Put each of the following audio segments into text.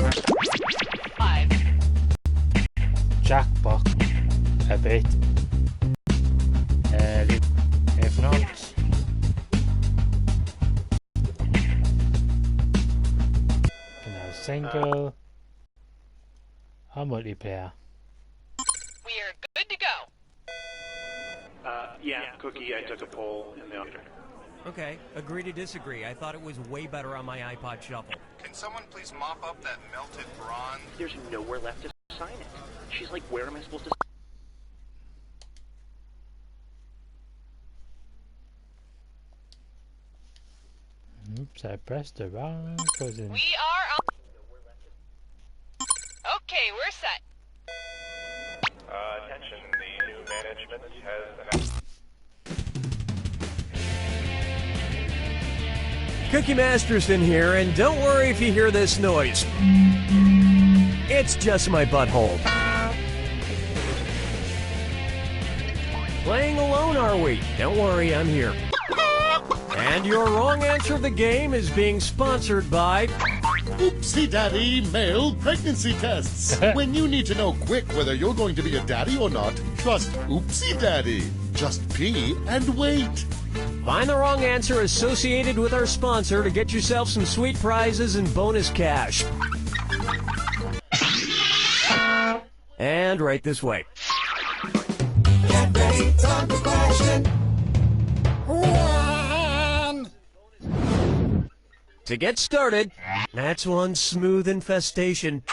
5. Jackbox a bit. If not, can have single or multiplayer. We are good to go. Yeah, Cookie, I took a poll in the after. Okay, agree to disagree. I thought it was way better on my iPod Shuffle. Can someone please mop up that melted bronze? There's nowhere left to sign it. She's like, where am I supposed to... Oops, I pressed the wrong button. We are on. Okay, we're set. Attention, the new management has announced. Cookie Masterson here, and don't worry if you hear this noise. It's just my butthole. Playing alone, are we? Don't worry, I'm here. And your wrong answer of the game is being sponsored by... Oopsie Daddy male pregnancy tests. When you need to know quick whether you're going to be a daddy or not, trust Oopsie Daddy. Just pee and wait. Find the wrong answer associated with our sponsor to get yourself some sweet prizes and bonus cash. And right this way. Get ready, time for question. To get started, that's one smooth infestation.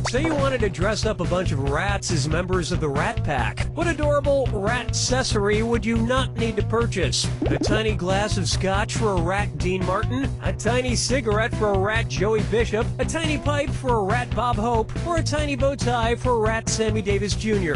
Say you wanted to dress up a bunch of rats as members of the Rat Pack. What adorable rat accessory would you not need to purchase? A tiny glass of scotch for a rat Dean Martin? A tiny cigarette for a rat Joey Bishop? A tiny pipe for a rat Bob Hope? Or a tiny bow tie for a rat Sammy Davis Jr.?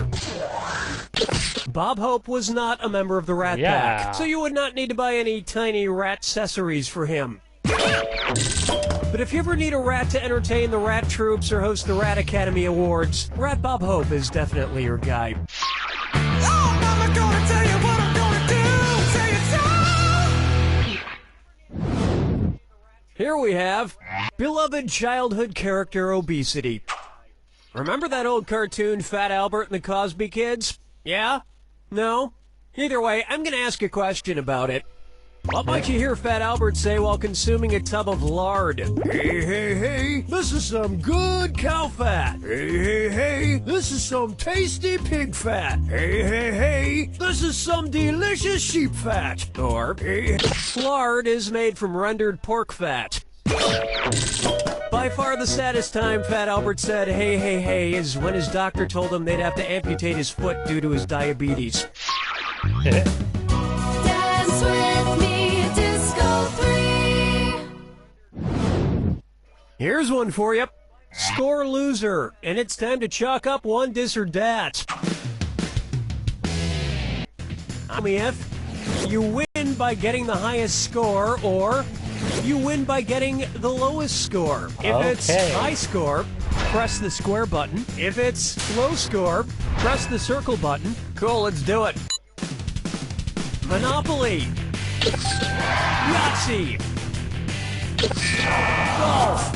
Bob Hope was not a member of the Rat Pack, so you would not need to buy any tiny rat accessories for him. But if you ever need a rat to entertain the rat troops or host the Rat Academy Awards, Rat Bob Hope is definitely your guy. Oh, Mama gonna tell you what I'm gonna do. Say it so. Here we have beloved childhood character obesity. Remember that old cartoon Fat Albert and the Cosby Kids? Yeah? No? Either way, I'm gonna ask a question about it. What might you hear Fat Albert say while consuming a tub of lard? Hey, hey, hey, this is some good cow fat. Hey, hey, hey, this is some tasty pig fat. Hey, hey, hey, this is some delicious sheep fat. Or, hey, lard is made from rendered pork fat. By far the saddest time Fat Albert said, hey, hey, hey, is when his doctor told him they'd have to amputate his foot due to his diabetes. Dance with me, Disco 3. Here's one for you. Score loser, and it's time to chalk up one dis or dat. I mean, if you win by getting the highest score, or you win by getting the lowest score. If it's high score, press the square button. If it's low score, press the circle button. Cool, let's do it. Monopoly. Yahtzee. Golf.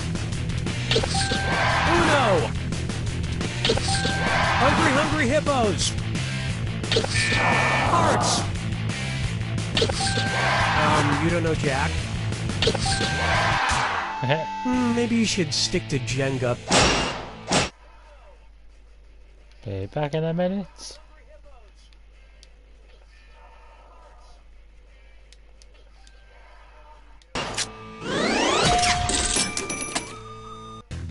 Uno. Hungry, Hungry Hippos. Hearts. You don't know Jack? Maybe you should stick to Jenga. Be back in a minute.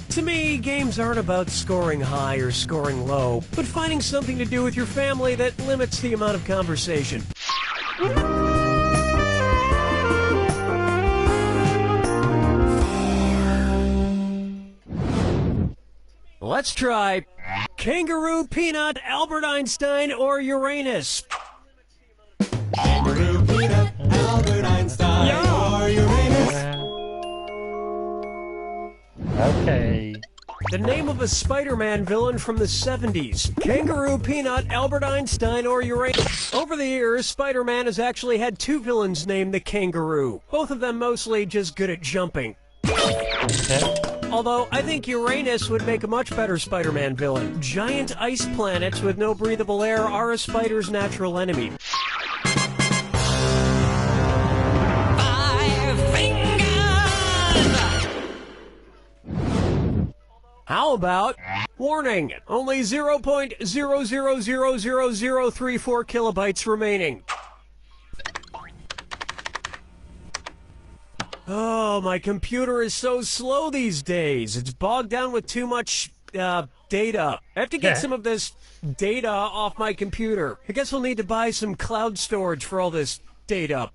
To me, games aren't about scoring high or scoring low, but finding something to do with your family that limits the amount of conversation. Let's try Kangaroo, Peanut, Albert Einstein, or Uranus. Kangaroo, Peanut, Albert Einstein, or Uranus. Okay. The name of a Spider-Man villain from the 70s. Kangaroo, Peanut, Albert Einstein, or Uranus. Over the years, Spider-Man has actually had two villains named the Kangaroo. Both of them mostly just good at jumping. Although, I think Uranus would make a much better Spider-Man villain. Giant ice planets with no breathable air are a spider's natural enemy. How about, warning, only 0.00000034 kilobytes remaining. Oh, my computer is so slow these days. It's bogged down with too much, data. I have to get some of this data off my computer. I guess we'll need to buy some cloud storage for all this data.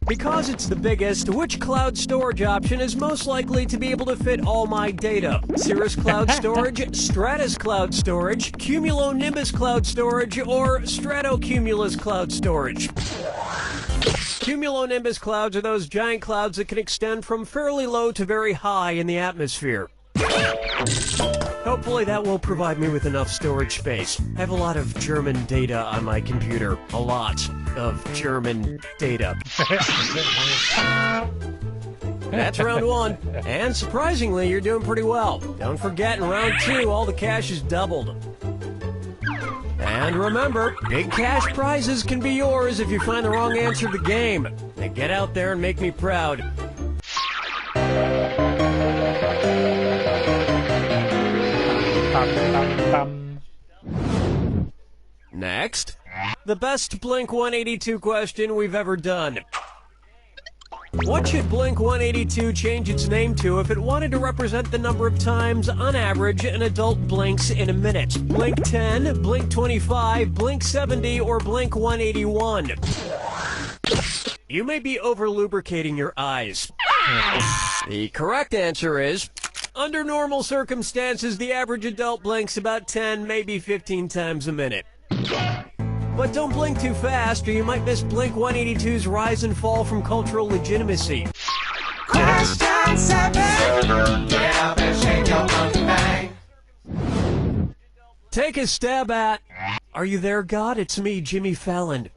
Because it's the biggest, which cloud storage option is most likely to be able to fit all my data? Cirrus Cloud Storage, Stratus Cloud Storage, Cumulonimbus Cloud Storage, or Stratocumulus Cloud Storage? Cumulonimbus clouds are those giant clouds that can extend from fairly low to very high in the atmosphere. Hopefully that will provide me with enough storage space. I have a lot of German data on my computer. A lot of German data. That's round one. And surprisingly, you're doing pretty well. Don't forget, in round two, all the cash is doubled. And remember, big cash prizes can be yours if you find the wrong answer to the game. Now get out there and make me proud. Next, the best Blink-182 question we've ever done. What should Blink-182 change its name to if it wanted to represent the number of times, on average, an adult blinks in a minute? Blink 10, Blink 25, Blink 70, or Blink 181? You may be over-lubricating your eyes. The correct answer is, under normal circumstances, the average adult blinks about 10, maybe 15 times a minute. But don't blink too fast, or you might miss Blink-182's rise and fall from cultural legitimacy. Question 7. Get up and shake your monkey bang. Take a stab at... Are you there, God? It's me, Jimmy Fallon.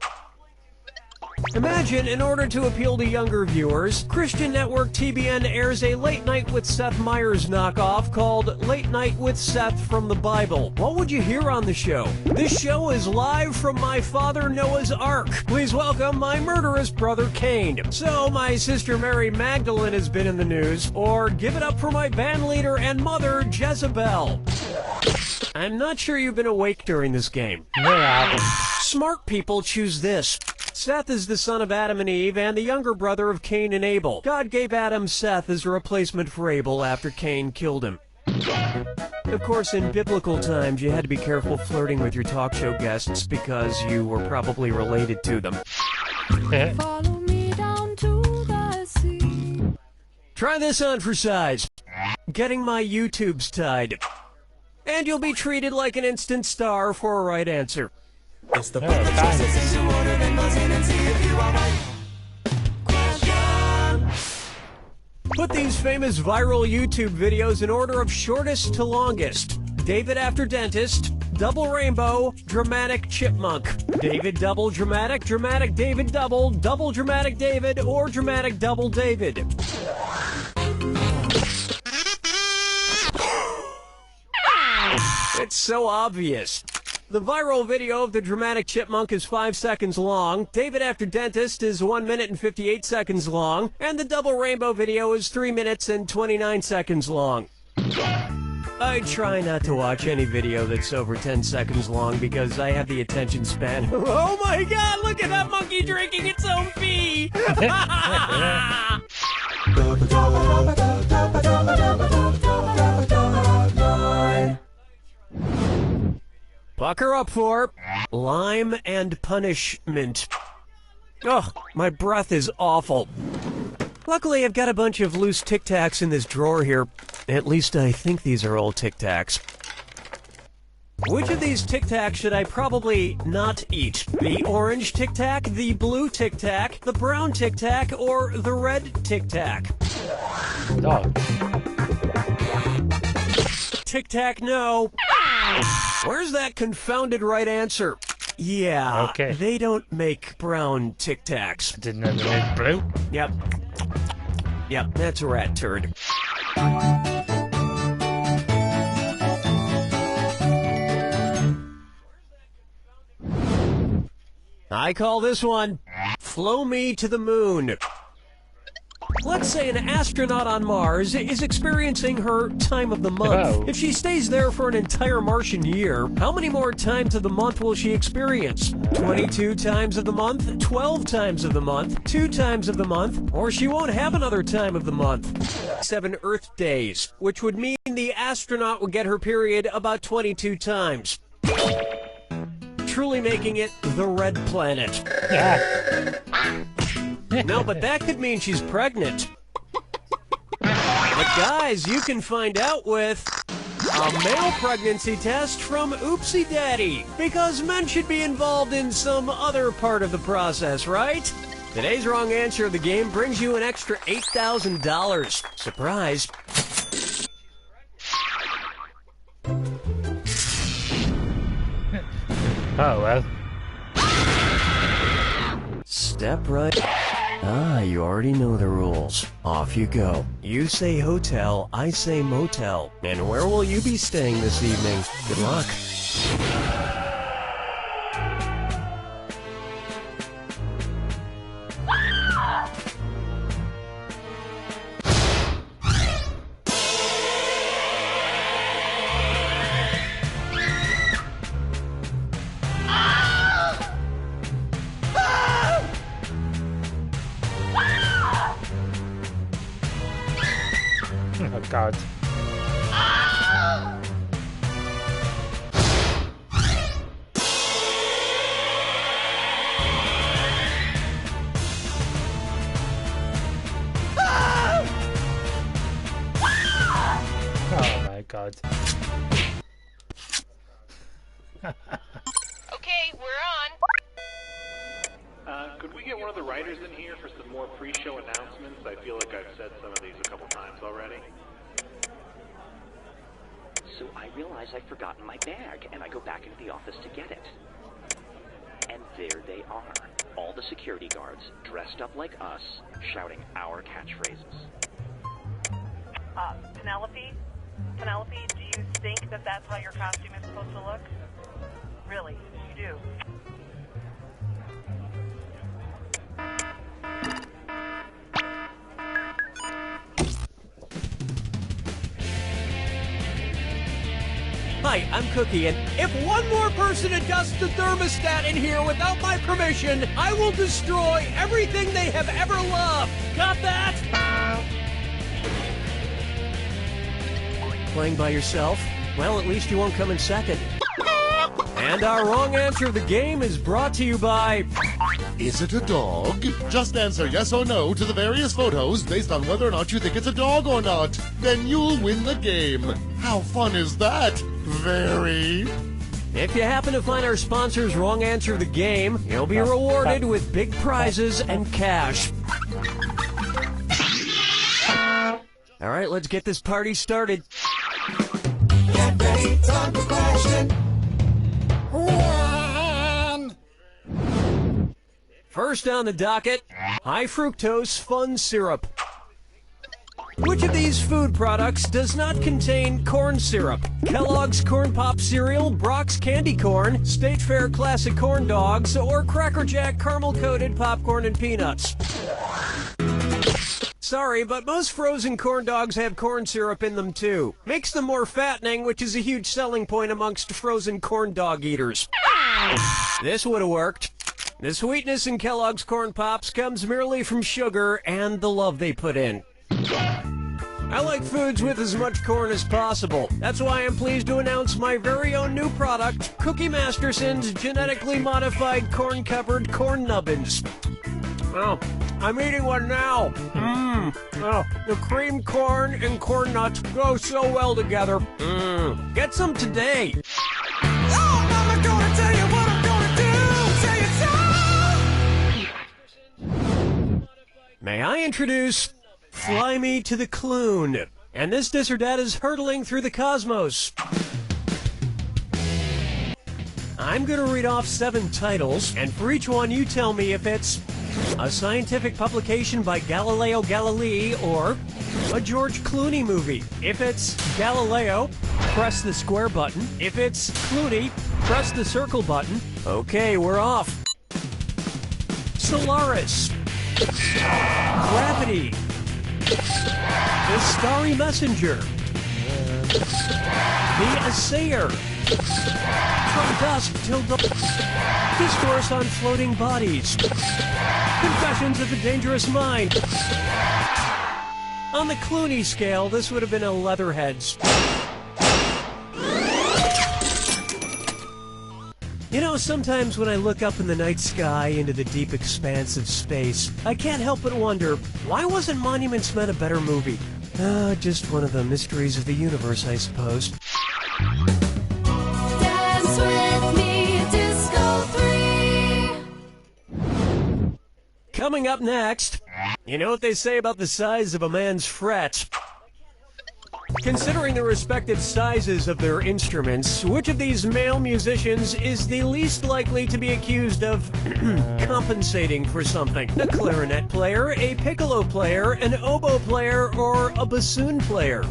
Imagine, in order to appeal to younger viewers, Christian network TBN airs a Late Night with Seth Meyers knockoff called Late Night with Seth from the Bible. What would you hear on the show? This show is live from my father Noah's Ark. Please welcome my murderous brother Cain. So, my sister Mary Magdalene has been in the news, or give it up for my band leader and mother, Jezebel. I'm not sure you've been awake during this game. Smart people choose this. Seth is the son of Adam and Eve and the younger brother of Cain and Abel. God gave Adam Seth as a replacement for Abel after Cain killed him. Of course, in biblical times, you had to be careful flirting with your talk show guests because you were probably related to them. Follow me down to the sea. Try this on for size. Getting my YouTubes tied. And you'll be treated like an instant star for a right answer. It's the perfect choices in order, then buzz in and see if you are right. Question. Put these famous viral YouTube videos in order of shortest to longest. David after dentist, double rainbow, dramatic chipmunk. David double dramatic, dramatic David double, double dramatic David, or dramatic double David. It's so obvious. The viral video of the dramatic chipmunk is 5 seconds long, David after dentist is 1 minute and 58 seconds long, and the double rainbow video is 3 minutes and 29 seconds long. I try not to watch any video that's over 10 seconds long because I have the attention span. Oh my god, look at that monkey drinking its own pee! Bucker up for lime and punishment. Oh, my breath is awful. Luckily, I've got a bunch of loose Tic Tacs in this drawer here. At least I think these are all Tic Tacs. Which of these Tic Tacs should I probably not eat? The orange Tic Tac, the blue Tic Tac, the brown Tic Tac, or the red Tic Tac? Dog. Tic Tac, no. Where's that confounded right answer? Yeah, Okay. They don't make brown Tic Tacs. Didn't know they made blue. Yep, that's a rat turd. I call this one Flow Me to the Moon. Let's say an astronaut on Mars is experiencing her time of the month. Oh. If she stays there for an entire Martian year, how many more times of the month will she experience? 22 times of the month, 12 times of the month, 2 times of the month, or she won't have another time of the month. 7 Earth days, which would mean the astronaut would get her period about 22 times. Truly making it the red planet. Yeah. No, but that could mean she's pregnant. But guys, you can find out with a male pregnancy test from Oopsie Daddy, because men should be involved in some other part of the process, right? Today's wrong answer of the game brings you an extra $8,000. Surprise. Oh, well. Step right. Ah, you already know the rules. Off you go. You say hotel, I say motel. And where will you be staying this evening? Good luck. Oh, God. Oh, my God. Okay, we're on. Could we get one of the writers in here for some more pre-show announcements? I feel like I've said some of these a couple times already. So I realize I've forgotten my bag, and I go back into the office to get it. And there they are, all the security guards, dressed up like us, shouting our catchphrases. Penelope? Penelope, do you think that that's how your costume is supposed to look? Really, you do? Hi, I'm Cookie, and if one more person adjusts the thermostat in here without my permission, I will destroy everything they have ever loved. Got that? Playing by yourself? Well, at least you won't come in second. And our wrong answer of the game is brought to you by... Is it a dog? Just answer yes or no to the various photos based on whether or not you think it's a dog or not. Then you'll win the game. How fun is that? Very. If you happen to find our sponsor's wrong answer of the game, you'll be rewarded with big prizes and cash. All right, let's get this party started. Get ready, time for question. First on the docket, high fructose fun syrup. Which of these food products does not contain corn syrup? Kellogg's Corn Pop Cereal, Brock's Candy Corn, State Fair Classic Corn Dogs, or Cracker Jack Caramel-Coated Popcorn and Peanuts? Sorry, but most frozen corn dogs have corn syrup in them too. Makes them more fattening, which is a huge selling point amongst frozen corn dog eaters. This would have worked. The sweetness in Kellogg's Corn Pops comes merely from sugar and the love they put in. I like foods with as much corn as possible. That's why I'm pleased to announce my very own new product, Cookie Masterson's genetically modified corn-covered corn nubbins. Oh, I'm eating one now. Oh, the cream corn and corn nuts go so well together. Get some today. Oh, Mama gonna tell you what I'm gonna do. Say it so. May I introduce Fly Me to the Clune. And this dis or dat is hurtling through the cosmos. I'm going to read off 7 titles, and for each one you tell me if it's a scientific publication by Galileo Galilei or a George Clooney movie. If it's Galileo, press the square button. If it's Clooney, press the circle button. Okay, we're off. Solaris, Gravity, the Starry Messenger, the Assayer, From Dusk Till Dawn, Discourse on Floating Bodies, Confessions of a Dangerous Mind. On the Clooney scale, this would have been a Leatherheads. You know, sometimes when I look up in the night sky into the deep expanse of space, I can't help but wonder, why wasn't Monuments Men a better movie? Just one of the mysteries of the universe, I suppose. Dance with me, Disco 3. Coming up next, you know what they say about the size of a man's frets? Considering the respective sizes of their instruments, which of these male musicians is the least likely to be accused of compensating for something? A clarinet player, a piccolo player, an oboe player, or a bassoon player?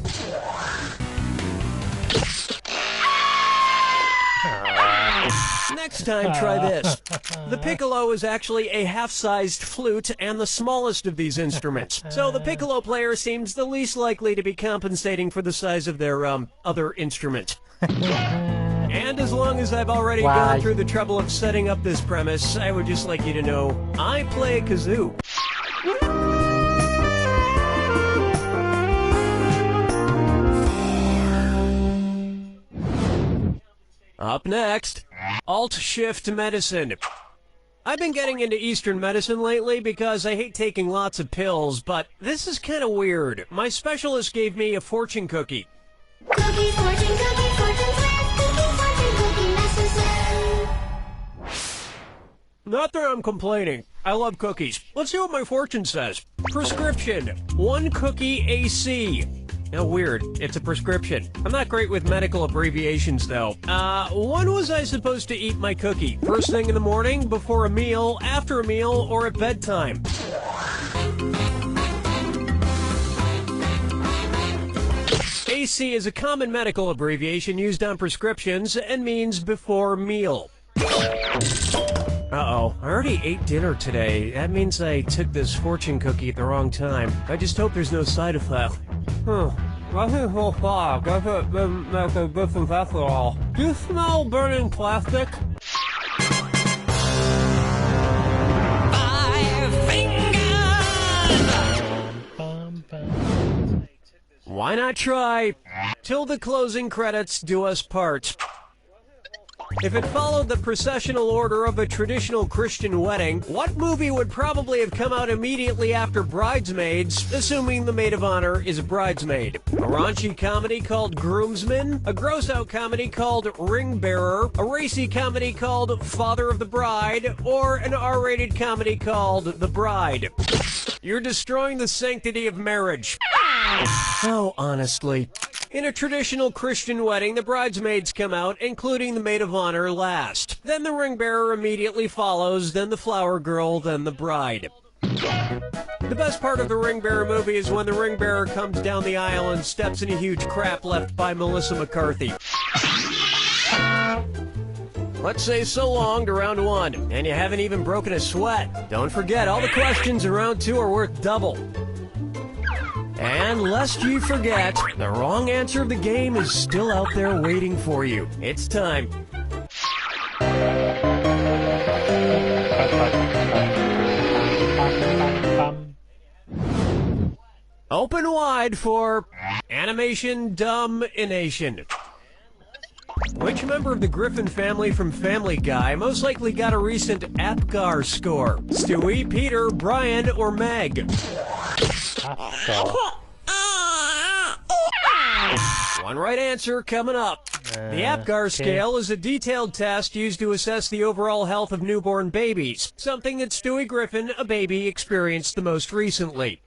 Next time, try this. The piccolo is actually a half-sized flute and the smallest of these instruments. So the piccolo player seems the least likely to be compensating for the size of their, other instrument. And as long as I've already gone through the trouble of setting up this premise, I would just like you to know, I play a kazoo. Up next, Alt-Shift Medicine. I've been getting into Eastern medicine lately because I hate taking lots of pills, but this is kind of weird. My specialist gave me a fortune cookie. Cookie, fortune cookie necessary. Not that I'm complaining. I love cookies. Let's see what my fortune says. Prescription, 1 cookie AC. Now, weird. It's a prescription. I'm not great with medical abbreviations, though. When was I supposed to eat my cookie? First thing in the morning, before a meal, after a meal, or at bedtime? AC is a common medical abbreviation used on prescriptions and means before meal. Uh-oh, I already ate dinner today. That means I took this fortune cookie at the wrong time. I just hope there's no side effect. I think so far, guess it didn't make a difference after all. Do you smell burning plastic? Why not try? Till the closing credits do us part. If it followed the processional order of a traditional Christian wedding, what movie would probably have come out immediately after Bridesmaids, assuming the maid of honor is a bridesmaid? A raunchy comedy called Groomsmen? A gross-out comedy called Ring Bearer? A racy comedy called Father of the Bride? Or an R-rated comedy called The Bride? You're destroying the sanctity of marriage. Oh, honestly. In a traditional Christian wedding, the bridesmaids come out, including the maid of honor, last. Then the ring bearer immediately follows, then the flower girl, then the bride. The best part of the ring bearer movie is when the ring bearer comes down the aisle and steps in a huge crap left by Melissa McCarthy. Let's say so long to round 1, and you haven't even broken a sweat. Don't forget, all the questions in round 2 are worth double. And lest you forget, the wrong answer of the game is still out there waiting for you. It's time. Open wide for Animation Dumb-ination. Which member of the Griffin family from Family Guy most likely got a recent APGAR score? Stewie, Peter, Brian, or Meg? One right answer coming up. The APGAR scale is a detailed test used to assess the overall health of newborn babies, something that Stewie Griffin, a baby, experienced the most recently.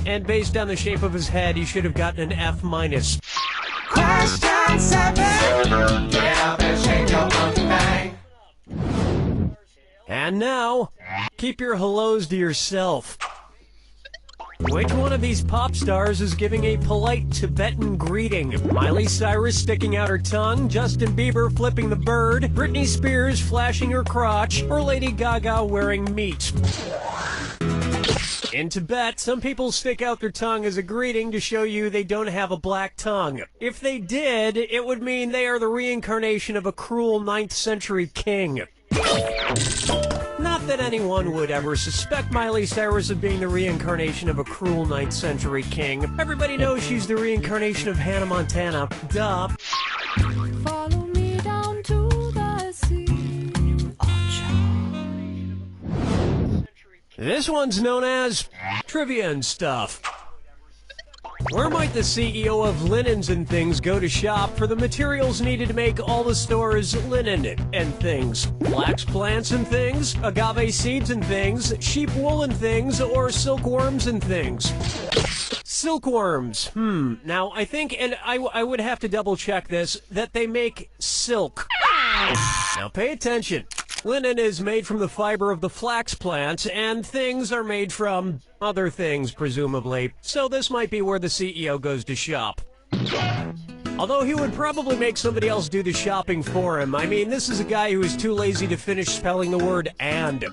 And based on the shape of his head, he should have gotten an F-. Question 7. Get up and shake your monkey bang. And now, keep your hellos to yourself. Which one of these pop stars is giving a polite Tibetan greeting? Miley Cyrus sticking out her tongue, Justin Bieber flipping the bird, Britney Spears flashing her crotch, or Lady Gaga wearing meat? In Tibet, some people stick out their tongue as a greeting to show you they don't have a black tongue. If they did, it would mean they are the reincarnation of a cruel 9th century king. Not that anyone would ever suspect Miley Cyrus of being the reincarnation of a cruel 9th century king. Everybody knows she's the reincarnation of Hannah Montana. Duh. Follow me down to the sea. This one's known as Trivia and Stuff. Where might the CEO of Linens and Things go to shop for the materials needed to make all the store's linen and things? Flax plants and things, agave seeds and things, sheep wool and things, or silkworms and things? Silkworms. Now, I think, and I would have to double check this, that they make silk. Now pay attention. Linen is made from the fiber of the flax plant, and things are made from other things, presumably. So this might be where the CEO goes to shop. Although he would probably make somebody else do the shopping for him. I mean, this is a guy who is too lazy to finish spelling the word and.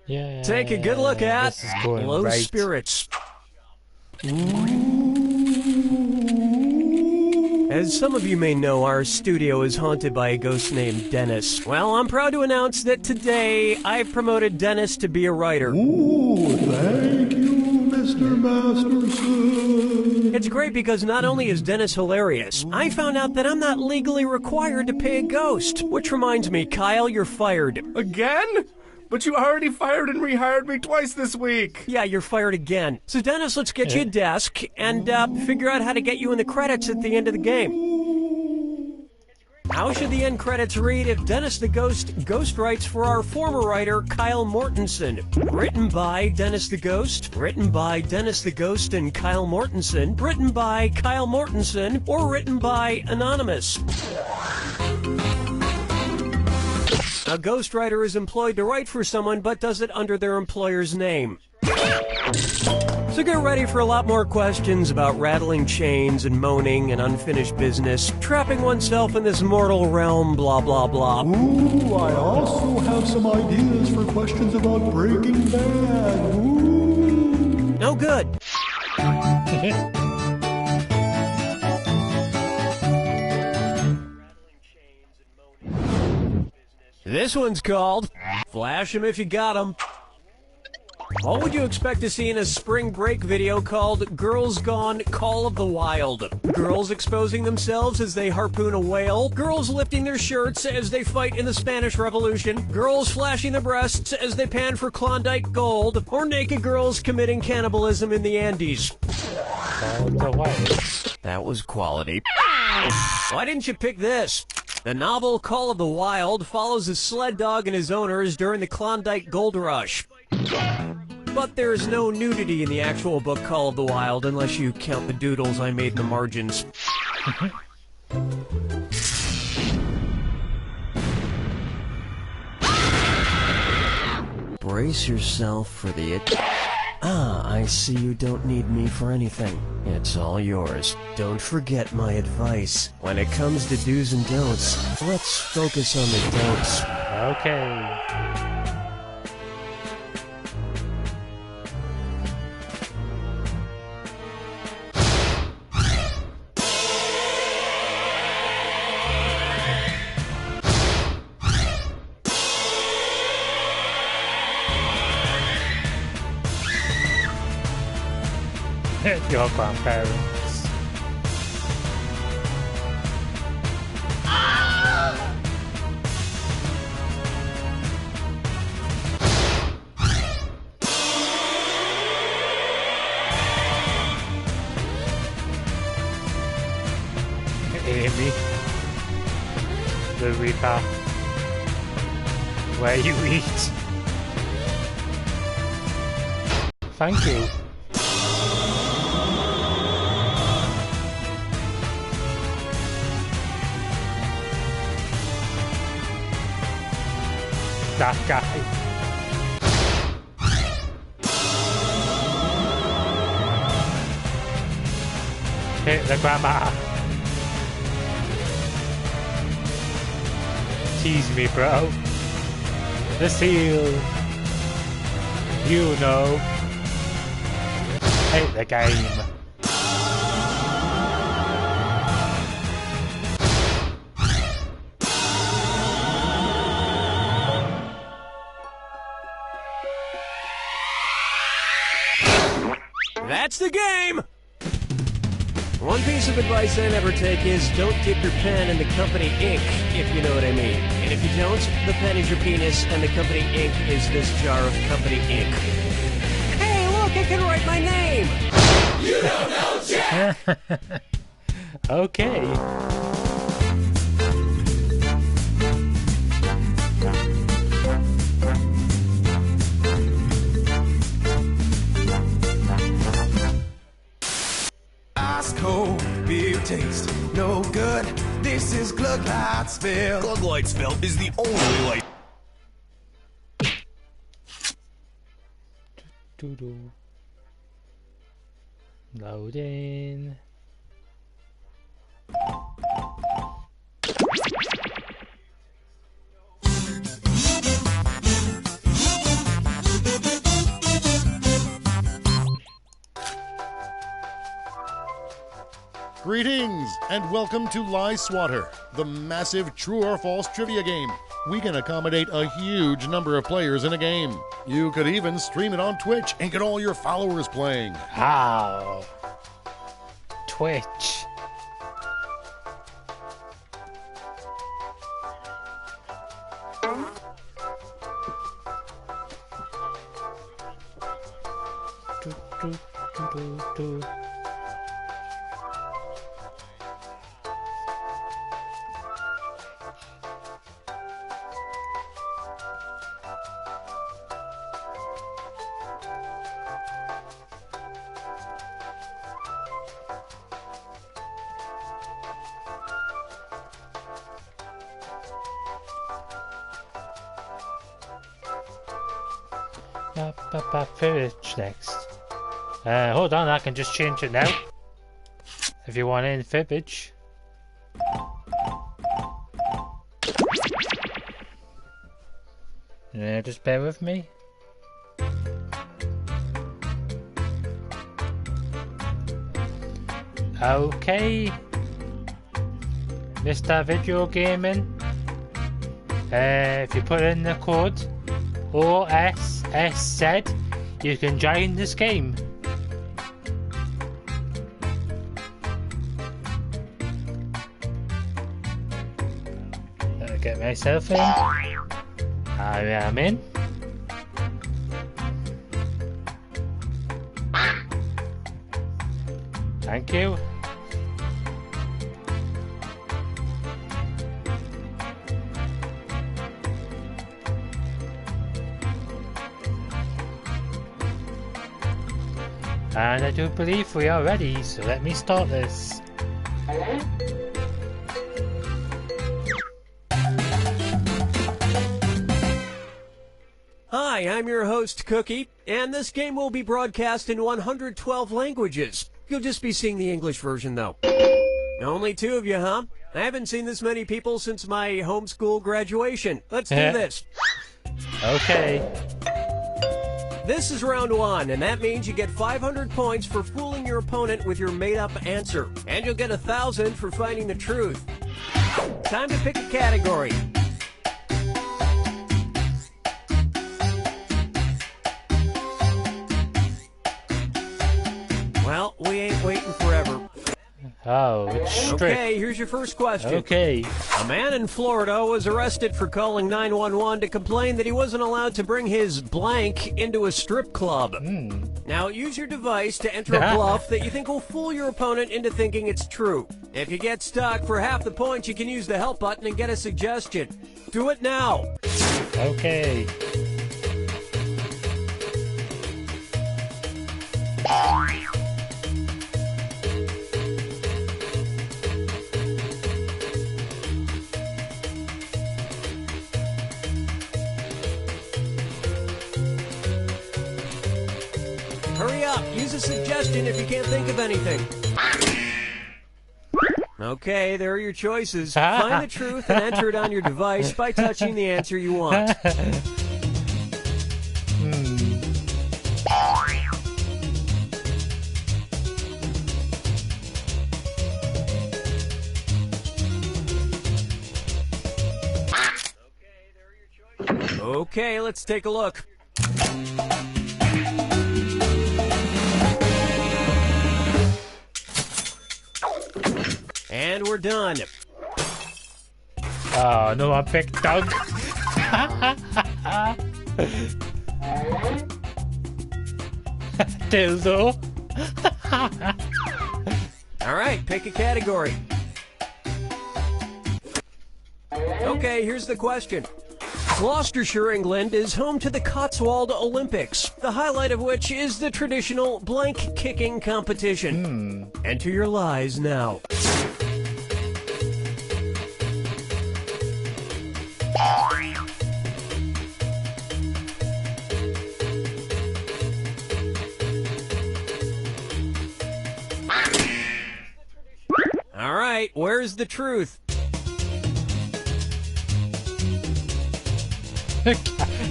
Yeah. Take a good look at This is going Low right. Spirits. As some of you may know, our studio is haunted by a ghost named Dennis. Well, I'm proud to announce that today I've promoted Dennis to be a writer. Ooh, thank you, Mr. Masterson. It's great because not only is Dennis hilarious, I found out that I'm not legally required to pay a ghost. Which reminds me, Kyle, you're fired. Again? But you already fired and rehired me twice this week. Yeah, you're fired again. So, Dennis, let's get you a desk and figure out how to get you in the credits at the end of the game. How should the end credits read if Dennis the Ghost writes for our former writer, Kyle Mortensen? Written by Dennis the Ghost, written by Dennis the Ghost and Kyle Mortensen, written by Kyle Mortensen, or written by Anonymous? A ghostwriter is employed to write for someone, but does it under their employer's name. So get ready for a lot more questions about rattling chains and moaning and unfinished business, trapping oneself in this mortal realm, blah, blah, blah. Ooh, I also have some ideas for questions about Breaking Bad. Ooh. No good. This one's called Flash 'em If You Got 'em. What would you expect to see in a spring break video called Girls Gone Call of the Wild? Girls exposing themselves as they harpoon a whale, girls lifting their shirts as they fight in the Spanish Revolution, girls flashing their breasts as they pan for Klondike Gold, or naked girls committing cannibalism in the Andes. Call of the Wild. That was quality. Why didn't you pick this? The novel Call of the Wild follows a sled dog and his owners during the Klondike Gold Rush. But there's no nudity in the actual book Call of the Wild unless you count the doodles I made in the margins. Brace yourself for the... I see you don't need me for anything. It's all yours. Don't forget my advice. When it comes to do's and don'ts, let's focus on the don'ts. Okay. Your grandparents. Amy, the Reaper, where you eat. Thank you. That guy. Hit the grandma. Tease me, bro. The seal. You know. Hate the game. That's the game! One piece of advice I never take is don't dip your pen in the company ink, if you know what I mean. And if you don't, the pen is your penis and the company ink is this jar of company ink. Hey, look, I can write my name! You don't know Jack! Okay. Ice cold beer taste, no good. This is Glug Light Spell. Glug Light Spell is the only light. Loading. Greetings, and welcome to Lie Swatter, the massive true or false trivia game. We can accommodate a huge number of players in a game. You could even stream it on Twitch and get all your followers playing. How? Twitch. Fibbage next. Hold on, I can just change it now. If you want in Fibbage. Just bear with me. Okay. Mr. Video Gaming. If you put in the code OSSZ, you can join this game. Get myself in. I am in. Thank you. And I do believe we are ready, so let me start this. Hi, I'm your host, Cookie, and this game will be broadcast in 112 languages. You'll just be seeing the English version, though. Only 2 of you, huh? I haven't seen this many people since my homeschool graduation. Let's do this. Okay. This is round 1, and that means you get 500 points for fooling your opponent with your made-up answer. And you'll get 1,000 for finding the truth. Time to pick a category. Well, we ain't waiting forever. Oh, it's strict. Okay, here's your first question. Okay. A man in Florida was arrested for calling 911 to complain that he wasn't allowed to bring his blank into a strip club. Now, use your device to enter a bluff that you think will fool your opponent into thinking it's true. If you get stuck, for half the points, you can use the help button and get a suggestion. Do it now. Okay. Hurry up, use a suggestion if you can't think of anything. Okay, there are your choices. Find the truth and enter it on your device by touching the answer you want. Okay, let's take a look. And we're done. Oh, no one picked Doug. Dildo. All right, pick a category. Okay, here's the question. Gloucestershire, England is home to the Cotswold Olympics, the highlight of which is the traditional blank kicking competition. Enter your lies now. All right, where's the truth?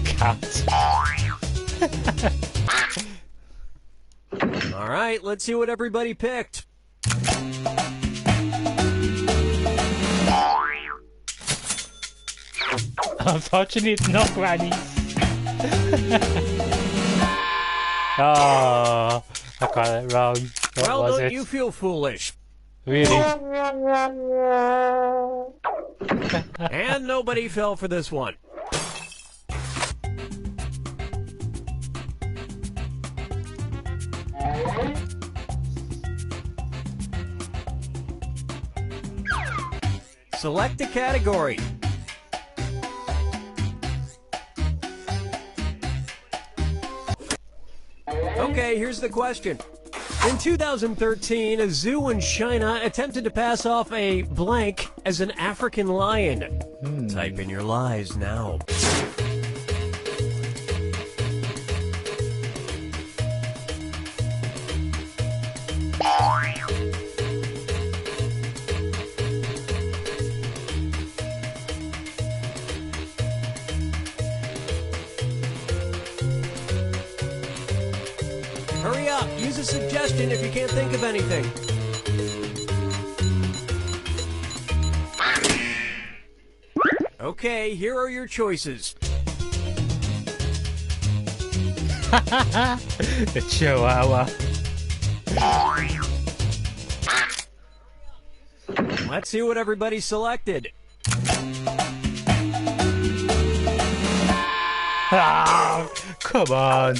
Cat. All right, let's see what everybody picked. Unfortunate, no grannies. Oh, I got it wrong. What Well, was don't it? you feel foolish? Really? And nobody fell for this one. Select a category. Okay, here's the question. In 2013, a zoo in China attempted to pass off a blank as an African lion. Type in your lies now. Hurry up, use a suggestion if you can't think of anything. Okay, here are your choices. The Chihuahua. Let's see what everybody selected. Ah, come on.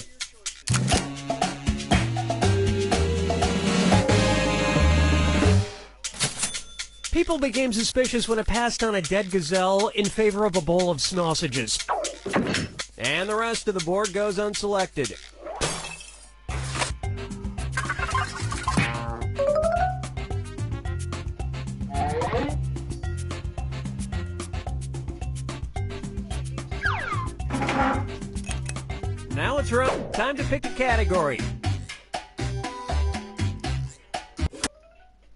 People became suspicious when it passed on a dead gazelle in favor of a bowl of sausages. And the rest of the board goes unselected. Now it's time to pick a category.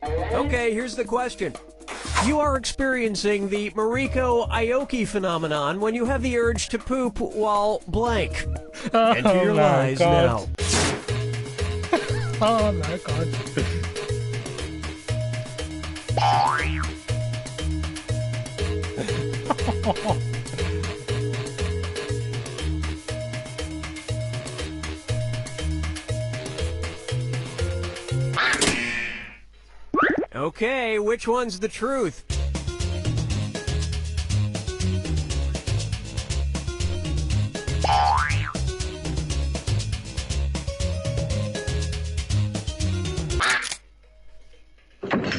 Okay, here's the question. You are experiencing the Mariko Aoki phenomenon when you have the urge to poop while blank. Enter your lies now. Oh my god. Okay, which one's the truth?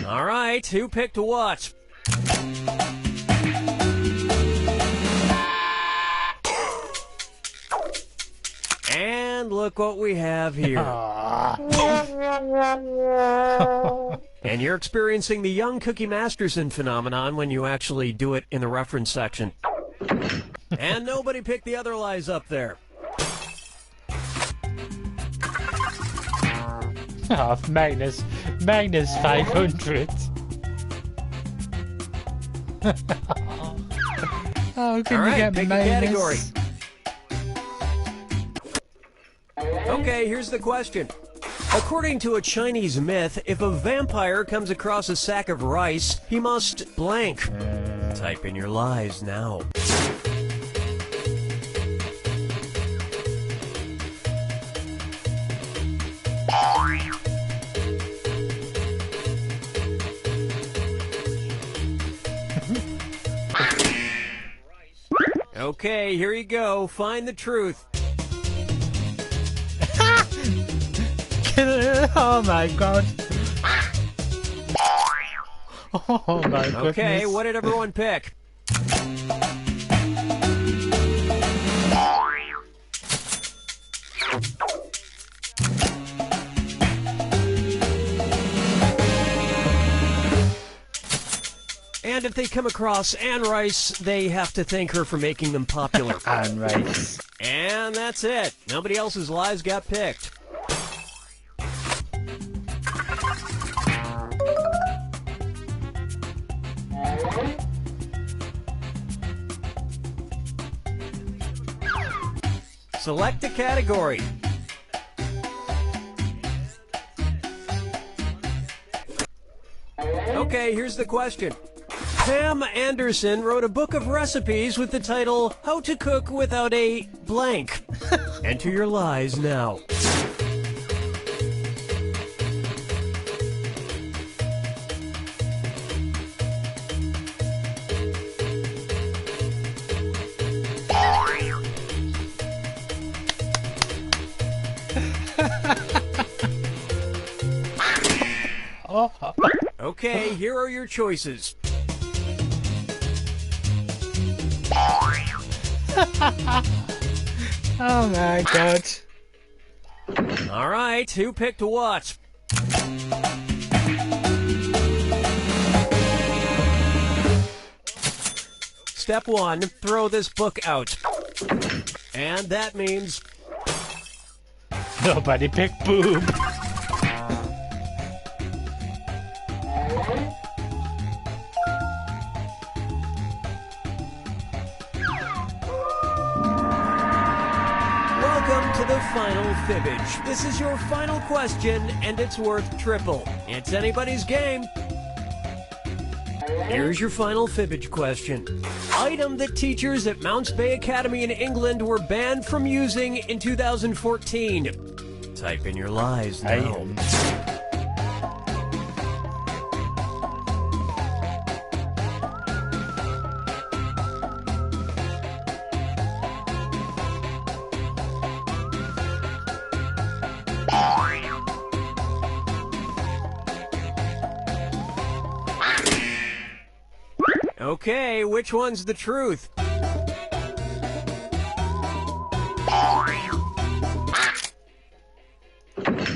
All right, who picked what? And look what we have here. And you're experiencing the young Cookie Masterson phenomenon when you actually do it in the reference section. And nobody picked the other lies up there. Oh, minus 500. How can All you right, get pick a minus? category. Okay, here's the question. According to a Chinese myth, if a vampire comes across a sack of rice, he must blank. Type in your lies now. Okay, here you go. Find the truth. Oh my god. Oh my goodness. Okay, what did everyone pick? And if they come across Anne Rice, they have to thank her for making them popular. Anne Rice. And that's it. Nobody else's lies got picked. Select a category. Okay, here's the question. Pam Anderson wrote a book of recipes with the title How to Cook Without a Blank. Enter your lies now. Okay, here are your choices. Oh my god. All right, who picked what? Step 1, throw this book out. And that means... Nobody picked boob. Welcome to the final fibbage. This is your final question, and it's worth triple. It's anybody's game. Here's your final fibbage question. Item that teachers at Mounts Bay Academy in England were banned from using in 2014. Type in your lies now. Okay, which one's the truth?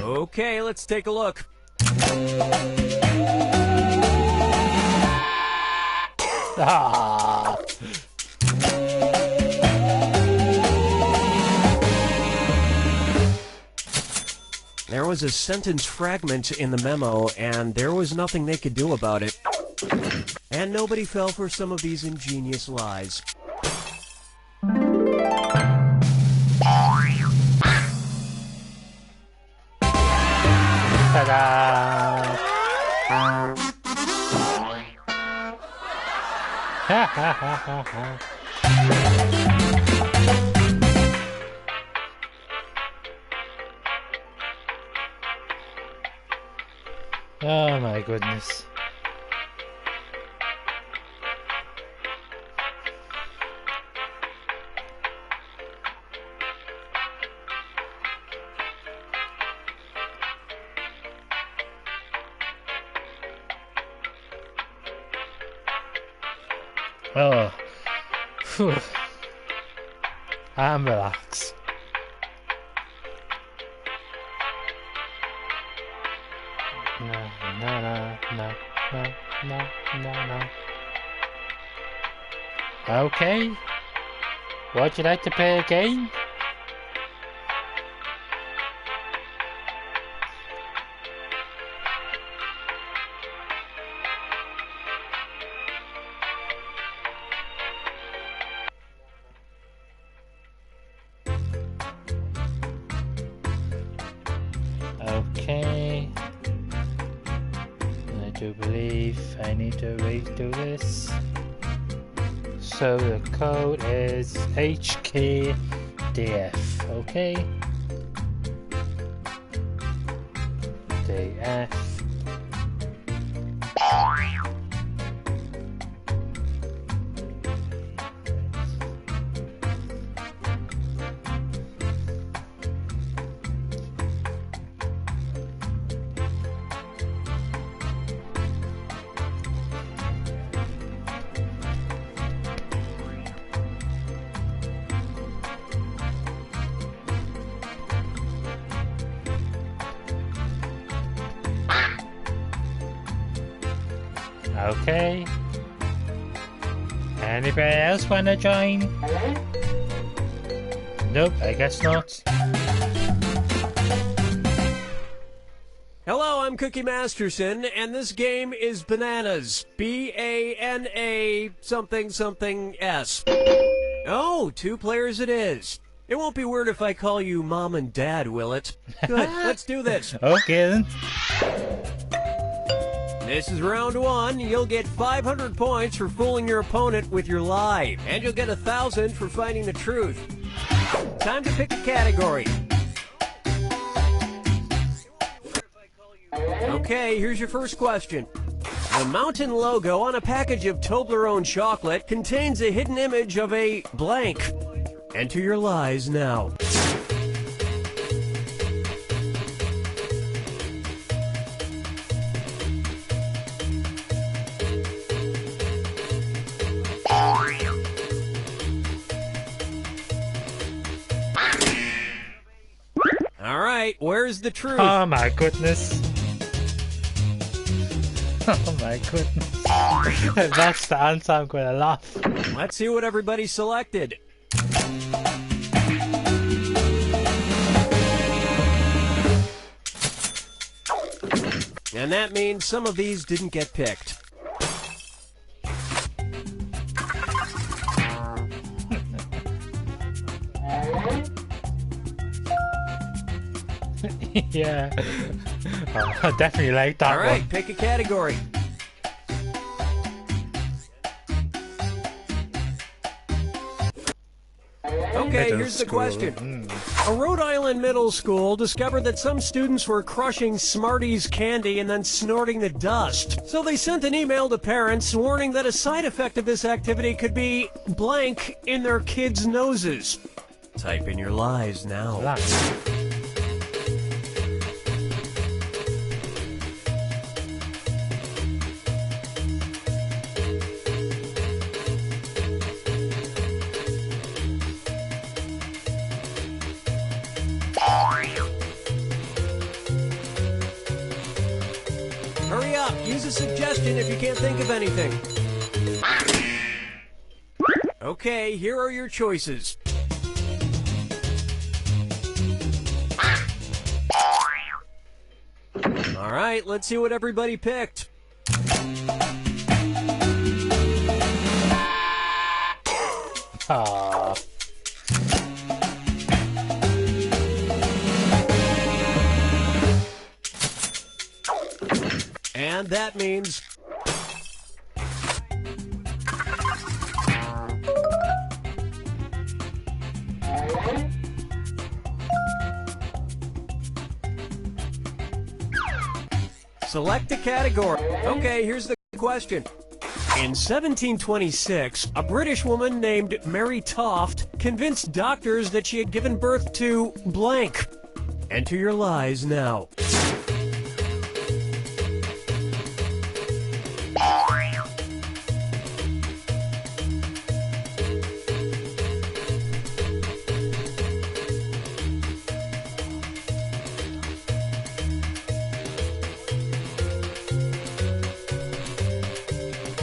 Okay, let's take a look. Ah. There was a sentence fragment in the memo, and there was nothing they could do about it. And nobody fell for some of these ingenious lies. Ta-da! Ha ha ha ha ha. Oh my goodness. Oh, phew. I'm relaxed. No, no, no, no, no, no, no, no. Okay. Would you like to play a game? do believe I need to redo this. So the code is HKDF, okay? DF. Okay. Anybody else wanna join? Nope, I guess not. Hello, I'm Cookie Masterson, and this game is Bananas. B-A-N-A something something S. Oh, 2 players it is. It won't be weird if I call you Mom and Dad, will it? Good, let's do this. Okay then. This is round 1. You'll get 500 points for fooling your opponent with your lie. And you'll get 1,000 for finding the truth. Time to pick a category. Okay, here's your first question. The mountain logo on a package of Toblerone chocolate contains a hidden image of a blank. Enter your lies now. All right, where's the truth? Oh my goodness. Oh my goodness. If that's the answer, I'm going to laugh. Let's see what everybody selected. And that means some of these didn't get picked. Yeah. Oh, I definitely like that All right, one. pick a category. Okay, Middle here's the school. question. A Rhode Island middle school discovered that some students were crushing Smarties candy and then snorting the dust. So they sent an email to parents warning that a side effect of this activity could be blank in their kids' noses. Type in your lies now. Hurry up, use a suggestion if you can't think of anything. Okay, here are your choices. All right, let's see what everybody picked. Aww. And that means... Select a category. Okay, here's the question. In 1726, a British woman named Mary Toft convinced doctors that she had given birth to blank. Enter your lies now.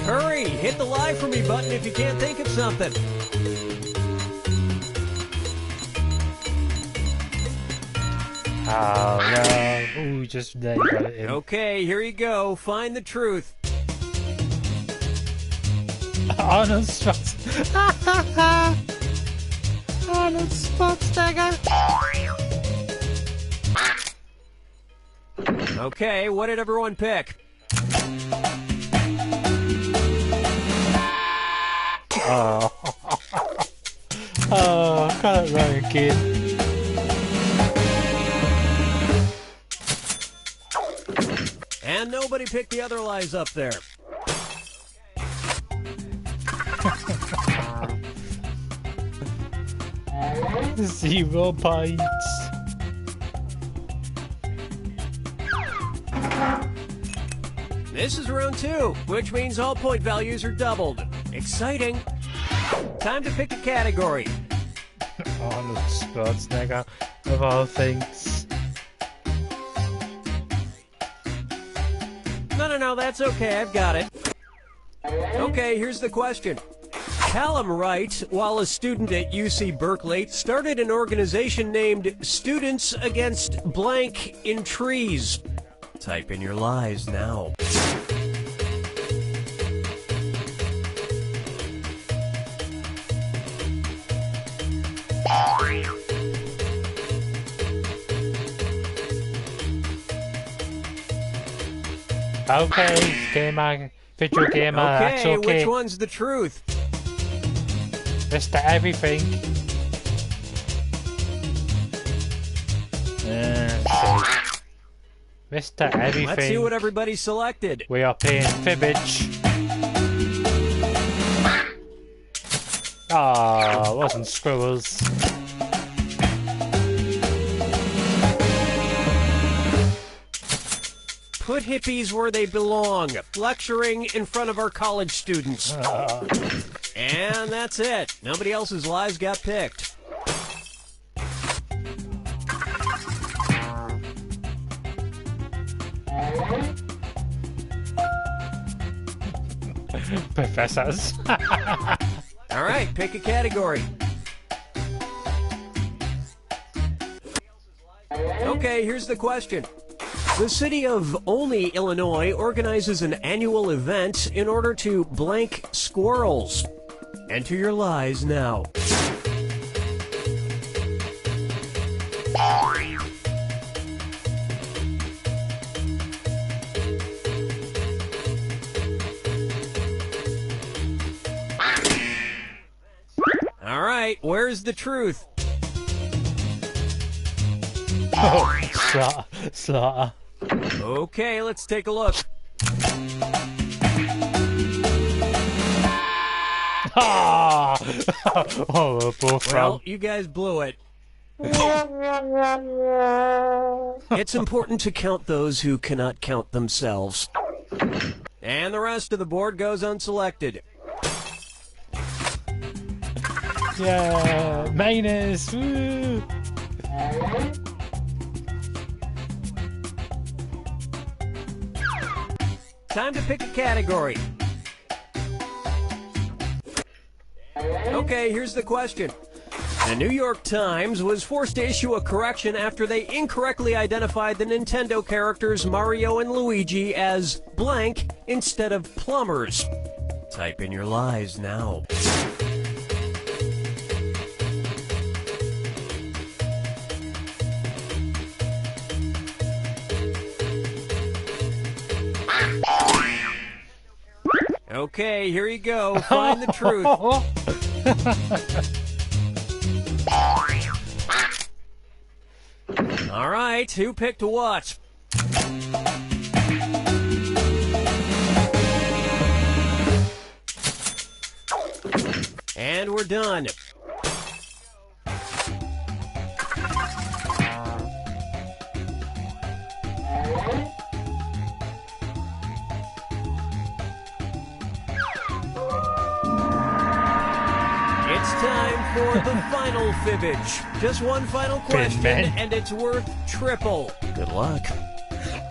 Hurry! Hit the lie for me button if you can't think of something. Oh no. Ooh, just there you got it in. Okay, here you go. Find the truth. Arnold Schwarzenegger. Arnold Schwarzenegger. Okay, what did everyone pick? Oh. Oh, got it wrong again. And nobody picked the other lies up there. 0 points. This is round 2, which means all point values are doubled. Exciting. Time to pick a category. Arnold Schwarzenegger, of all things. No, that's okay. I've got it. Okay, here's the question. Callum Wright, while a student at UC Berkeley, started an organization named Students Against Blank in Trees. Type in your lies now. Okay, gamer, video gamer, that's okay. Which one's the truth? Mr. Everything. Mr. Everything. Let's see what everybody selected. We are playing Fibbage. Ah, wasn't squirrels. Put hippies where they belong, lecturing in front of our college students. And that's it. Nobody else's lies got picked. Professors. All right, pick a category. Okay, here's the question. The city of Olney, Illinois organizes an annual event in order to blank squirrels. Enter your lies now. All right, where's the truth? Oh, slaughter. Okay, let's take a look. Ah! Oh, we're both Well, wrong. you guys blew it. It's important to count those who cannot count themselves. And the rest of the board goes unselected. Yeah, minus. Woo. Time to pick a category. Okay, here's the question. The New York Times was forced to issue a correction after they incorrectly identified the Nintendo characters Mario and Luigi as blank instead of plumbers. Type in your lies now. Okay, here you go. Find the truth. All right, who picked what? And we're done. It's time for the final fibbage. Just one final question, and it's worth triple. Good luck.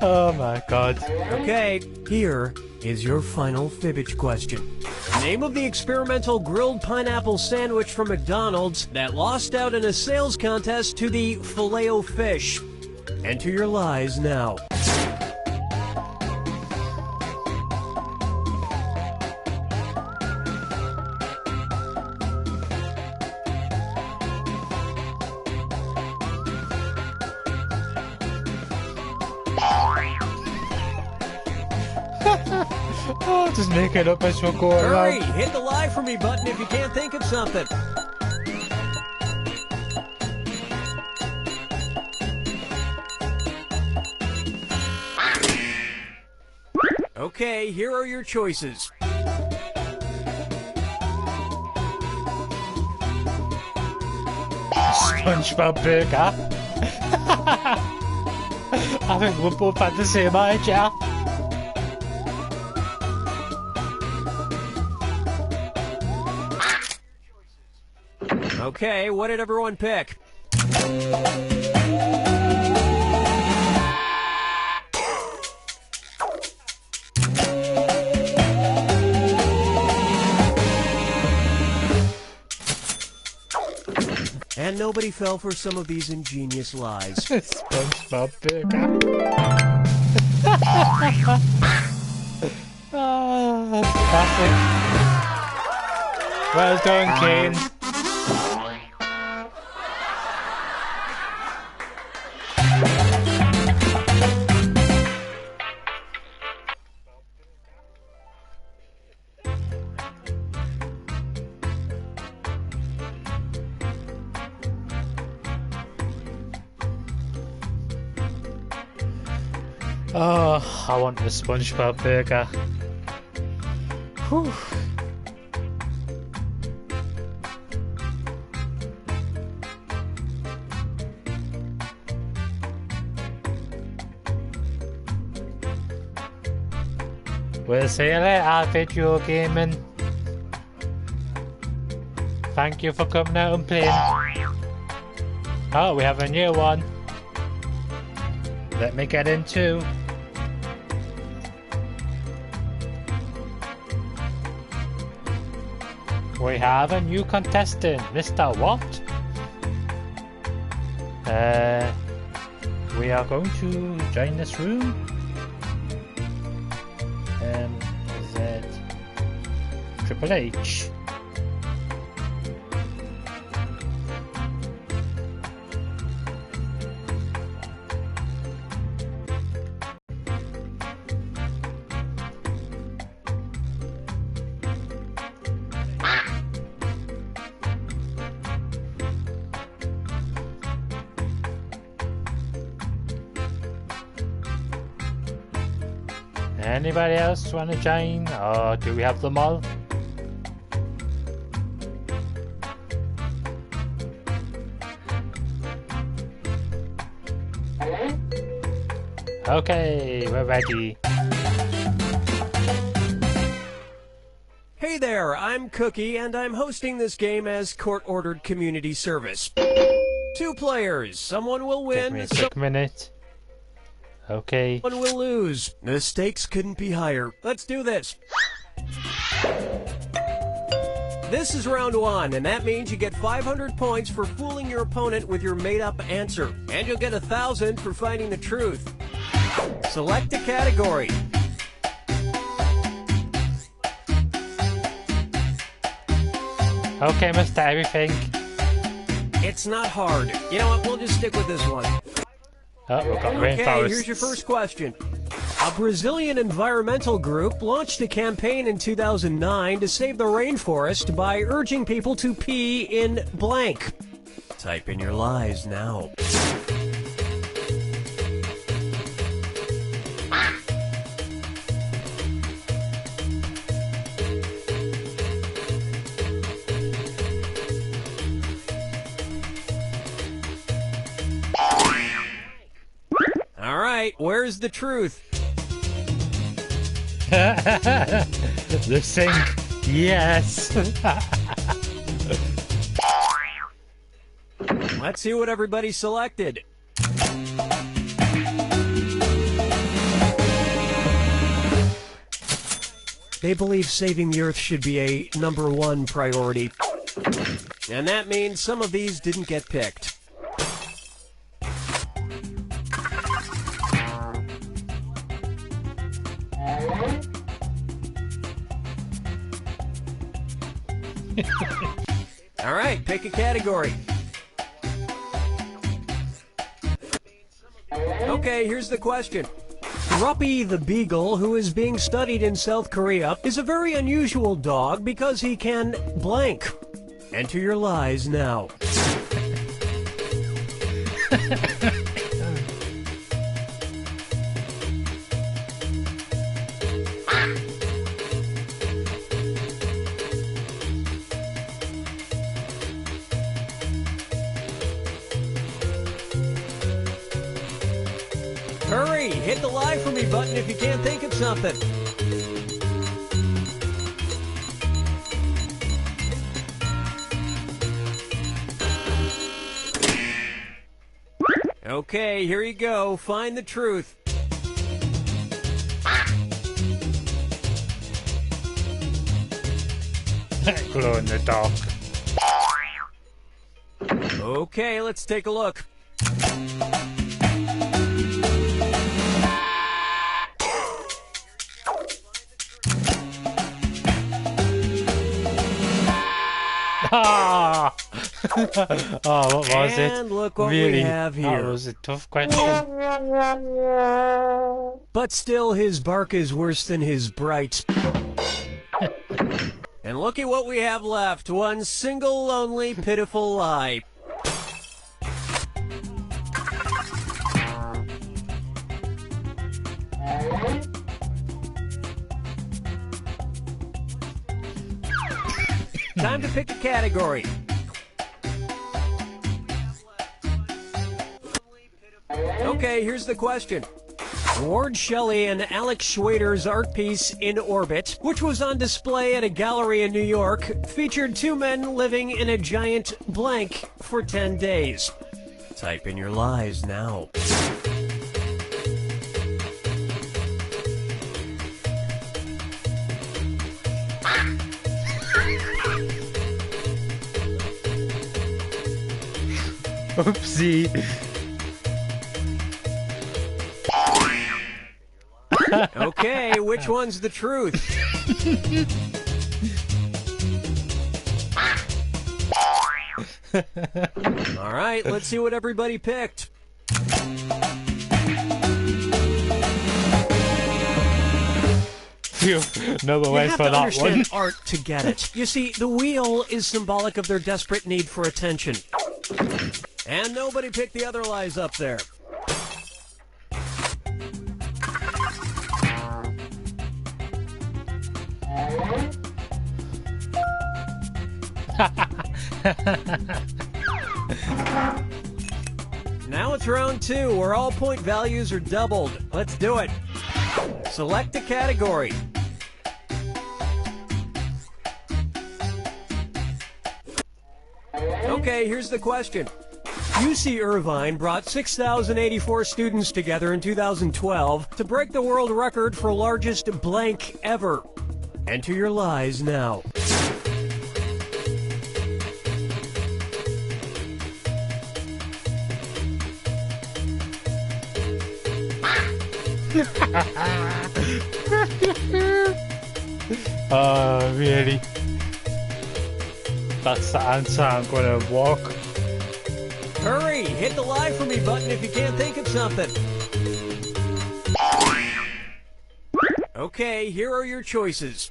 Oh my god. Okay, here is your final fibbage question. Name of the experimental grilled pineapple sandwich from McDonald's that lost out in a sales contest to the Filet-O-Fish. Enter your lies now. Oh, just make it up as we're going Hurry! along. Hit the lie for me button if you can't think of something. Okay, here are your choices. SpongeBob burger. I think we're both at the same age, yeah. Okay, what did everyone pick? And nobody fell for some of these ingenious lies. SpongeBob burger. Classic. Well done, Kane. Oh, I want the SpongeBob burger. Whew. We'll see you later, video gaming. Thank you for coming out and playing. Oh, we have a new one. Let me get in too. We have a new contestant, Mr. What? We are going to join this room. Is it Triple H? Anybody else want to join, or do we have them all? Okay, we're ready. Hey there, I'm Cookie, and I'm hosting this game as court-ordered community service. 2 players, someone will Give win, me a quick minute. Okay. someone will lose. The stakes couldn't be higher. Let's do this. This is round 1, and that means you get 500 points for fooling your opponent with your made-up answer. And you'll get 1,000 for finding the truth. Select a category. Okay, Mr. Everything. It's not hard. You know what, we'll just stick with this one. Oh, we've got Okay, rainforests. here's your first question. A Brazilian environmental group launched a campaign in 2009 to save the rainforest by urging people to pee in blank. Type in your lies now. All right, where's the truth? The sink. Yes. Let's see what everybody selected. They believe saving the Earth should be a #1 priority. And that means some of these didn't get picked. All right, pick a category. Okay, here's the question. Ruppy the Beagle, who is being studied in South Korea, is a very unusual dog because he can blank. Enter your lies now. Hurry! Hit the lie for me button if you can't think of something. Okay, here you go. Find the truth. Glow in the dark. Okay, let's take a look. Ah! Oh, what was it? And look what Really? we have here. That was a tough question. But still, his bark is worse than his bright. And look at what we have left. One single, lonely, pitiful lie. Time to pick a category. Okay, here's the question. Ward Shelley and Alex Schwader's art piece In Orbit, which was on display at a gallery in New York, featured two men living in a giant blank for 10 days. Type in your lies now. Oopsie. Okay, which one's the truth? All right, let's see what everybody picked. Phew, no You way have for to that understand one. art to get it. You see, the wheel is symbolic of their desperate need for attention. And nobody picked the other lies up there. Now it's round two, where all point values are doubled. Let's do it. Select a category. Okay, here's the question. UC Irvine brought 6,084 students together in 2012 to break the world record for largest blank ever. Enter your lies now. Oh, really? That's the answer I'm gonna walk. Hurry! Hit the lie for me button if you can't think of something. Okay, here are your choices.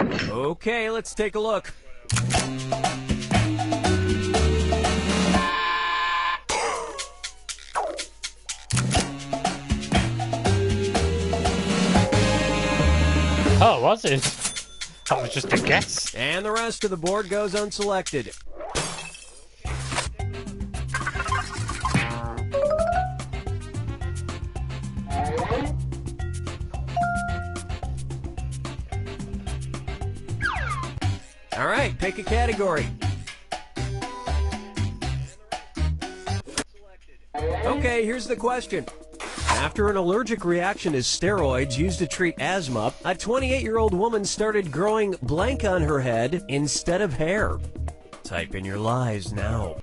Okay, let's take a look. Oh, was it? That was just a guess. And the rest of the board goes unselected. All right, pick a category. Okay, here's the question. After an allergic reaction to steroids used to treat asthma, a 28-year-old woman started growing blank on her head instead of hair. Type in your lies now.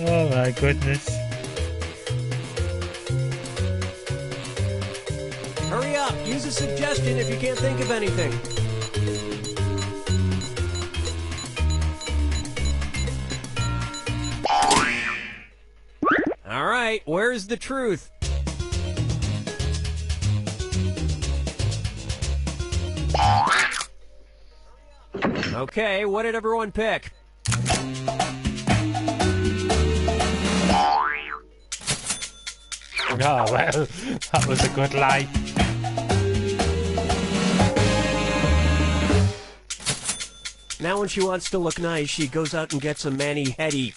Oh my my goodness. Hurry up, use a suggestion if you can't think of anything. All right, where's the truth? Okay, what did everyone pick? Oh, well, that was a good lie. Now when she wants to look nice, she goes out and gets a mani-pedi.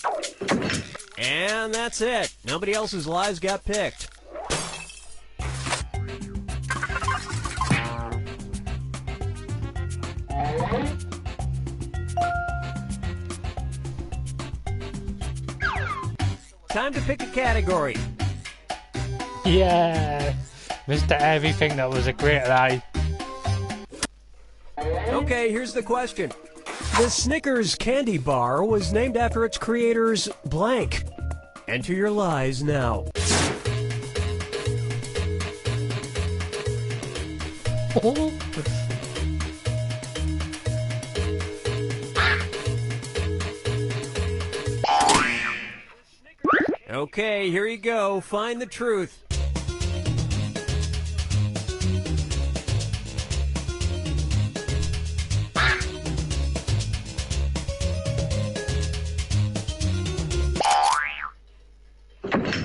And that's it. Nobody else's lies got picked. Time to pick a category. Yeah, Mr. Everything, that was a great lie. Okay, here's the question. The Snickers candy bar was named after its creator's blank. Enter your lies now. Okay, here you go. Find the truth.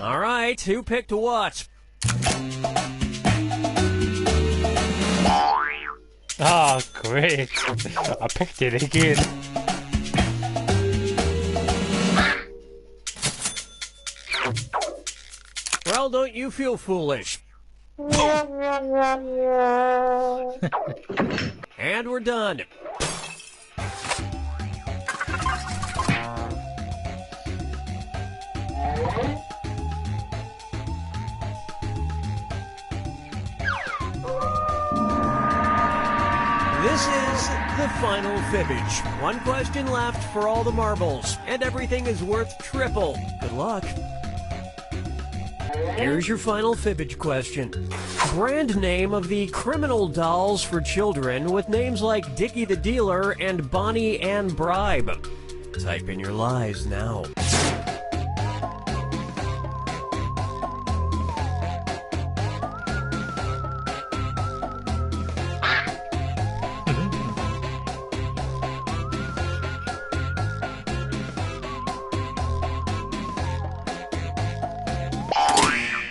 All right, who picked what? Oh, great. I picked it again. Well, don't you feel foolish. And we're done. This is the final fibbage. One question left for all the marbles, and everything is worth triple. Good luck. Here's your final fibbage question. Brand name of the criminal dolls for children with names like Dickie the Dealer and Bonnie Ann Bribe. Type in your lies now.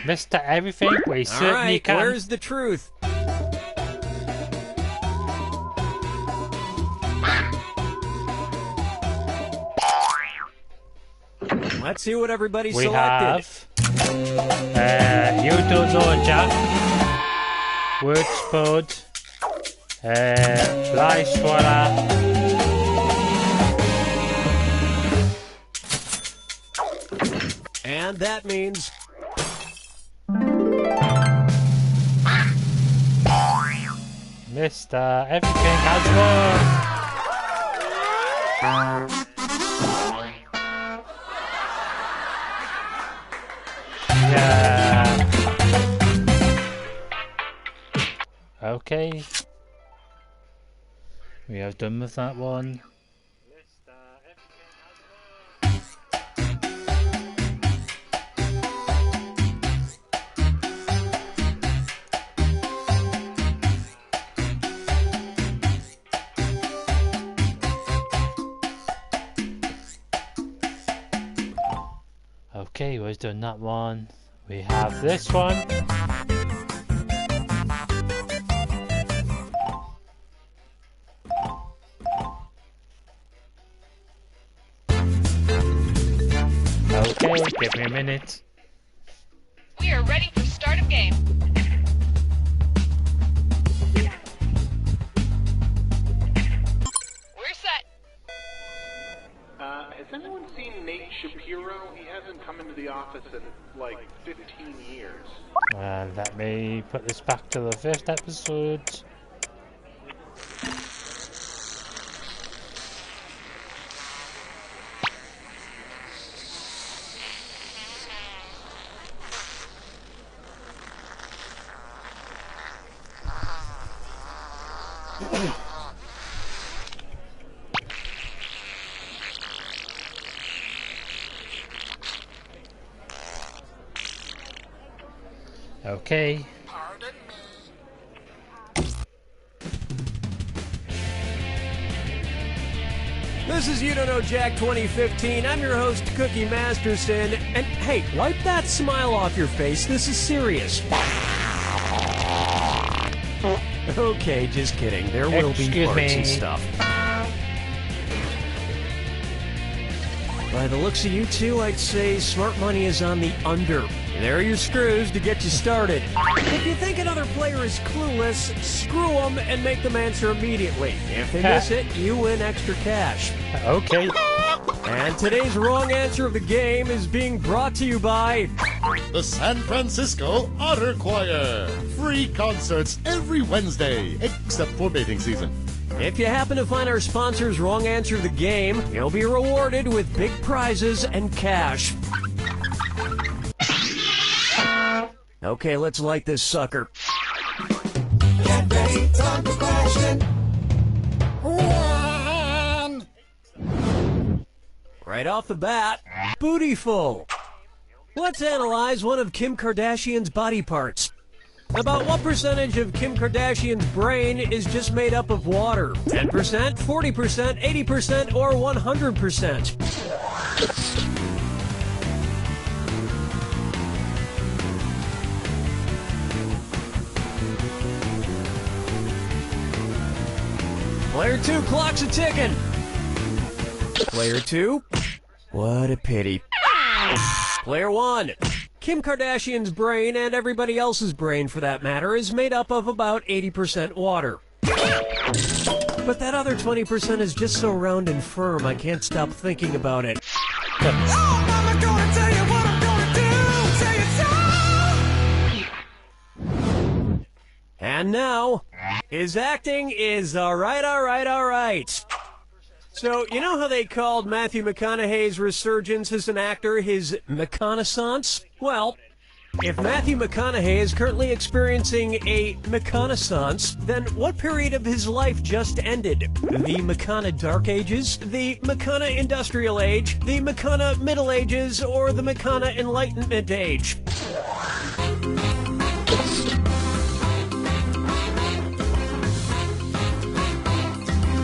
Mr. Everything, we certainly can. Where's the truth? Let's see what everybody we selected. Have, you don't know Jack, Word Spud, Lie Swallow, and that means Mr. Everything has won. Yeah. Okay. We are done with that one. Okay, we've done that one. We have this one. Okay, give me a minute. We are ready for start of game. We're set. Has anyone seen Nate Shapiro? He hasn't come into the office in like 15 years. Let me put this back to the first episode. Okay. This is You Don't Know Jack 2015. I'm your host, Cookie Masterson. And hey, wipe that smile off your face. This is serious. Okay, just kidding. There will be farts and stuff. By the looks of you two, I'd say smart money is on the under. There are your screws to get you started. If you think another player is clueless, screw them and make them answer immediately. If they miss it, you win extra cash. Okay. And today's wrong answer of the game is being brought to you by the San Francisco Otter Choir. Free concerts every Wednesday, except for mating season. If you happen to find our sponsor's wrong answer of the game, you'll be rewarded with big prizes and cash. Okay, let's light this sucker. Get ready, time for question. Right off the bat, bootyful. Let's analyze one of Kim Kardashian's body parts. About what percentage of Kim Kardashian's brain is just made up of water? 10%, 40%, 80%, or 100%? Player 2, clock's a ticking. Player 2, what a pity. Player 1, Kim Kardashian's brain, and everybody else's brain for that matter, is made up of about 80% water. But that other 20% is just so round and firm, I can't stop thinking about it. I'm gonna tell you what I'm gonna do. And now, his acting is alright. So, you know how they called Matthew McConaughey's resurgence as an actor his McConaissance? Well, if Matthew McConaughey is currently experiencing a McConaissance, then what period of his life just ended? The McCona Dark Ages, the McCona Industrial Age, the McCona Middle Ages, or the McCona Enlightenment Age?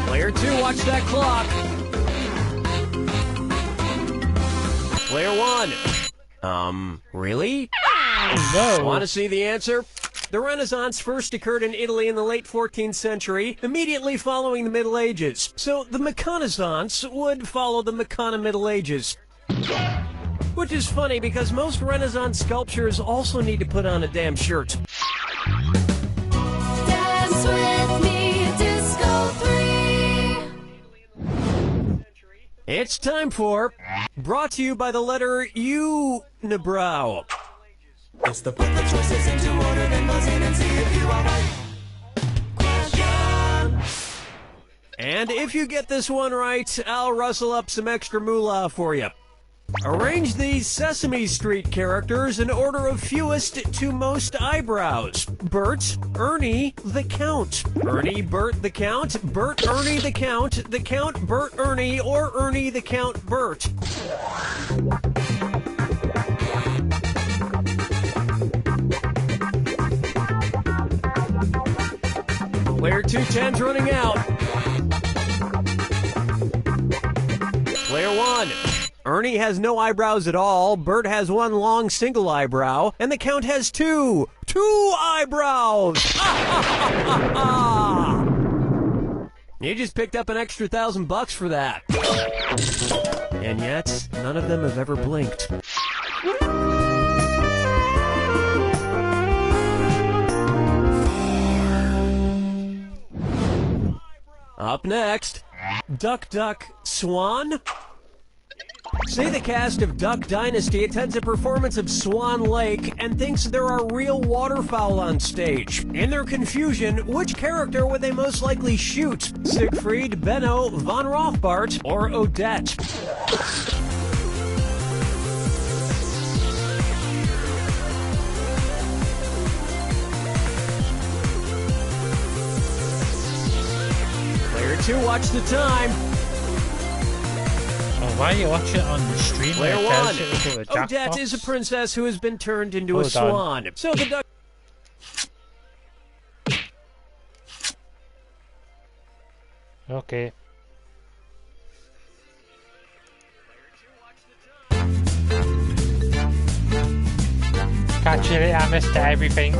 Player 2, watch that clock. Player 1. Really? No. Want to see the answer? The Renaissance first occurred in Italy in the late 14th century, immediately following the Middle Ages. So the McConaissance would follow the McCona Middle Ages. Which is funny because most Renaissance sculptures also need to put on a damn shirt. Dance with me, Disco 3. It's time for Brought to you by the letter Unibrow. It's the put the choices into order, then buzz in and see if you are right. Question. And if you get this one right, I'll rustle up some extra moolah for you. Arrange these Sesame Street characters in order of fewest to most eyebrows. Bert, Ernie, the Count. Ernie, Bert, the Count. Bert, Ernie, the Count. The Count, Bert, Ernie, or Ernie, the Count, Bert. Player 2, time's running out. Player 1. Ernie has no eyebrows at all, Bert has one long single eyebrow, and the Count has two eyebrows! You just picked up an extra $1,000 for that. And yet, none of them have ever blinked. Up next, Duck Duck Swan. Say the cast of Duck Dynasty attends a performance of Swan Lake and thinks there are real waterfowl on stage. In their confusion, which character would they most likely shoot? Siegfried, Benno, Von Rothbart, or Odette? Player 2, watch the time. Oh, why you watch it on the stream? Player 1. Jackbox? Odette is a princess who has been turned into a Hold on. swan. So the duck... Okay. Catch you later, Mr. Everything.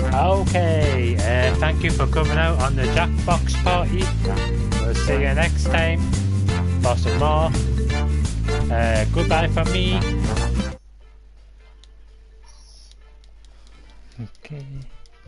Okay, thank you for coming out on the Jackbox party. We'll see you next time for some more. Goodbye from me. Okay.